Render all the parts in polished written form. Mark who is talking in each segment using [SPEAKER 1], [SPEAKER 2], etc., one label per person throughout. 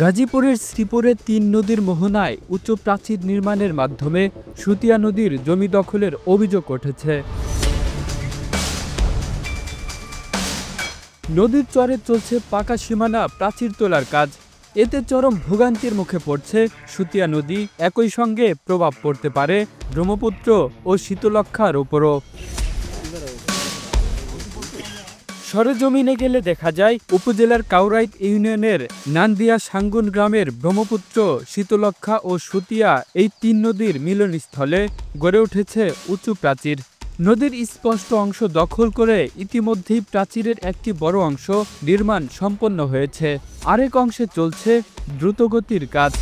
[SPEAKER 1] গাজীপুরের শ্রীপুরে ৩ নদীর মোহনায় উঁচু প্রাচীর নির্মাণের মাধ্যমে সুতিয়া নদীর জমি দখলের অভিযোগ উঠেছে। নদীর চরে চলছে পাকা সীমানা প্রাচীর তোলার কাজ। এতে চরম ভোগান্তির মুখে পড়ছে সুতিয়া নদী। একই সঙ্গে প্রভাব পড়তে পারে ব্রহ্মপুত্র ও শীতলক্ষ্যার উপরও। সরেজমিনে গেলে দেখা যায় উপজেলার কাউরাইট ইউনিয়নের নান্দিয়া সাঙ্গুন গ্রামের ব্রহ্মপুত্র, শীতলক্ষ্যা ও সুতিয়া এই ৩ নদীর মিলনস্থলে গড়ে উঠেছে উঁচু প্রাচীর। নদীর স্পষ্ট অংশ দখল করে ইতিমধ্যেই প্রাচীরের একটি বড় অংশ নির্মাণ সম্পন্ন হয়েছে। আরেক অংশে চলছে দ্রুতগতির কাজ।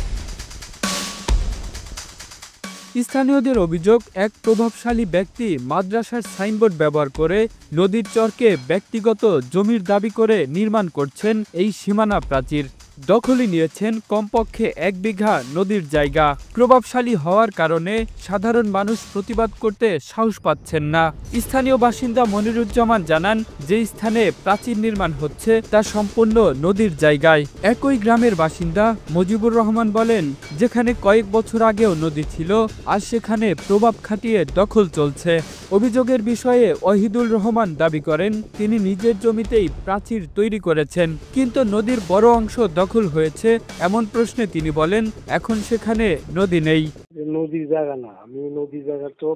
[SPEAKER 1] স্থানীয়দের অভিযোগ, এক প্রভাবশালী ব্যক্তি মাদ্রাসার সাইনবোর্ড ব্যবহার করে নদীর চরকে ব্যক্তিগত জমির দাবি করে নির্মাণ করছেন এই সীমানা প্রাচীর। দখলে নিয়েছেন কমপক্ষে ১ বিঘা নদীর জায়গা। প্রভাবশালী হওয়ার কারণে সাধারণ মানুষ প্রতিবাদ করতে সাহস পাচ্ছেন না। স্থানীয় বাসিন্দা মনিরুজ্জামান জানান, যে স্থানে প্রাচীর নির্মাণ হচ্ছে তা সম্পূর্ণ নদীর জায়গায়। একই গ্রামের বাসিন্দা মুজিবুর রহমান বলেন, যেখানে কয়েক বছর আগেও নদী ছিল, আজ সেখানে প্রভাব খাটিয়ে দখল চলছে। অভিযোগের বিষয়ে ওহিদুল রহমান দাবি করেন, তিনি নিজের জমিতেই প্রাচীর তৈরি করেছেন, কিন্তু নদীর বড় অংশ দখল হয়েছে। এমন প্রশ্নে তিনি বলেন, এখন সেখানে নদী নেই।
[SPEAKER 2] নদীর জায়গা না, আমি নদীর জায়গা তো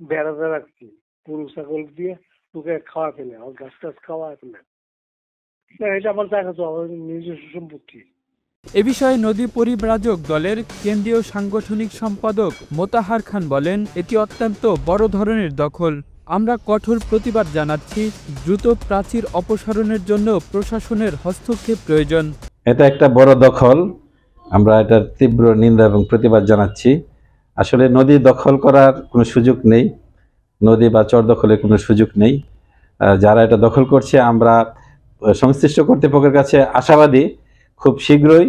[SPEAKER 2] বেড়াতে রাখছি, গরু ছাগল দিয়ে তোকে খাওয়া ফেলে, আমার গাছ টাছ খাওয়া ফেলে। এটা আমার জায়গা তো আমার নিজস্ব সম্পত্তি।
[SPEAKER 1] এ বিষয়ে নদী পরিব্রাজক দলের কেন্দ্রীয় সাংগঠনিক সম্পাদক মোতাহার খান বলেন, এটি অত্যন্ত বড় ধরনের দখল। আমরা কঠোর প্রতিবাদ জানাচ্ছি। দ্রুত প্রাচীর অপসারণের জন্য প্রশাসনের হস্তক্ষেপ প্রয়োজন।
[SPEAKER 3] এটা একটা বড় দখল, আমরা এটার তীব্র নিন্দা এবং প্রতিবাদ জানাচ্ছি। আসলে নদী দখল করার কোনো সুযোগ নেই, নদী বা চর দখলের কোনো সুযোগ নেই। যারা এটা দখল করছে, আমরা সংশ্লিষ্ট কর্তৃপক্ষের কাছে আশাবাদী খুব শীঘ্রই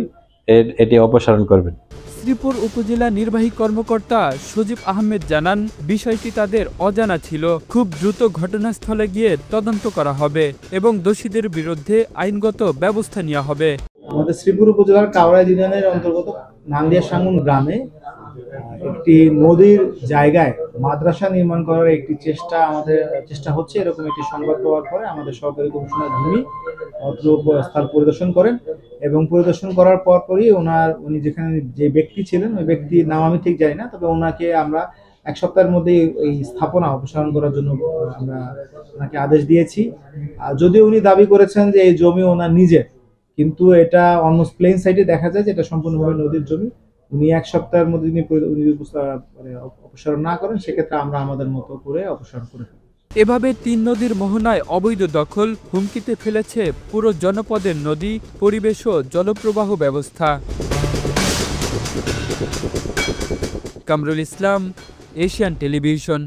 [SPEAKER 3] এটি অপসারণ করবেন।
[SPEAKER 1] শ্রীপুর উপজেলা নির্বাহী কর্মকর্তা সজীব আহমেদ জানান, বিষয়টি তাদের অজানা ছিল। খুব দ্রুত ঘটনাস্থলে গিয়ে তদন্ত করা হবে এবং দোষীদের বিরুদ্ধে আইনগত ব্যবস্থা নেওয়া হবে।
[SPEAKER 4] আমাদের শ্রীপুর উপজেলার কাউরাইট ইউনিয়নের অন্তর্গত নান্দিয়া সাঙ্গুন গ্রামে একটি নদীর জায়গায় মাদ্রাসা নির্মাণ করার একটি চেষ্টা হচ্ছে, এরকম একটি সংবাদ পাওয়ার পরে আমাদের সহকারী কমিশনার ভূমি স্থল পরিদর্শন করেন এবং পরিদর্শন করার পরই উনি যেখানে যে ব্যক্তি ছিলেন, ওই ব্যক্তির নাম আমি ঠিক জানি না, তবে ওনাকে আমরা 1 সপ্তাহের মধ্যে এই স্থাপনা অপসারণ করার জন্য আমরা ওনাকে আদেশ দিয়েছি। যদিও উনি দাবি করেছেন যে এই জমি ওনার নিজের, কিন্তু এটা অন্য প্লেন সাইডে দেখা যায় যে এটা সম্পূর্ণভাবে নদীর জমি। উনি 1 সপ্তাহের মধ্যে অপসারণ না করেন, সেক্ষেত্রে আমরা আমাদের মতো করে অপসারণ করে ফেলব।
[SPEAKER 1] এভাবে ৩ নদীর মোহনায় অবৈধ দখল হুমকিতে ফেলেছে পুরো জনপদের নদী, পরিবেশ ও জলপ্রবাহ ব্যবস্থা। Kamrul Islam, Asian television.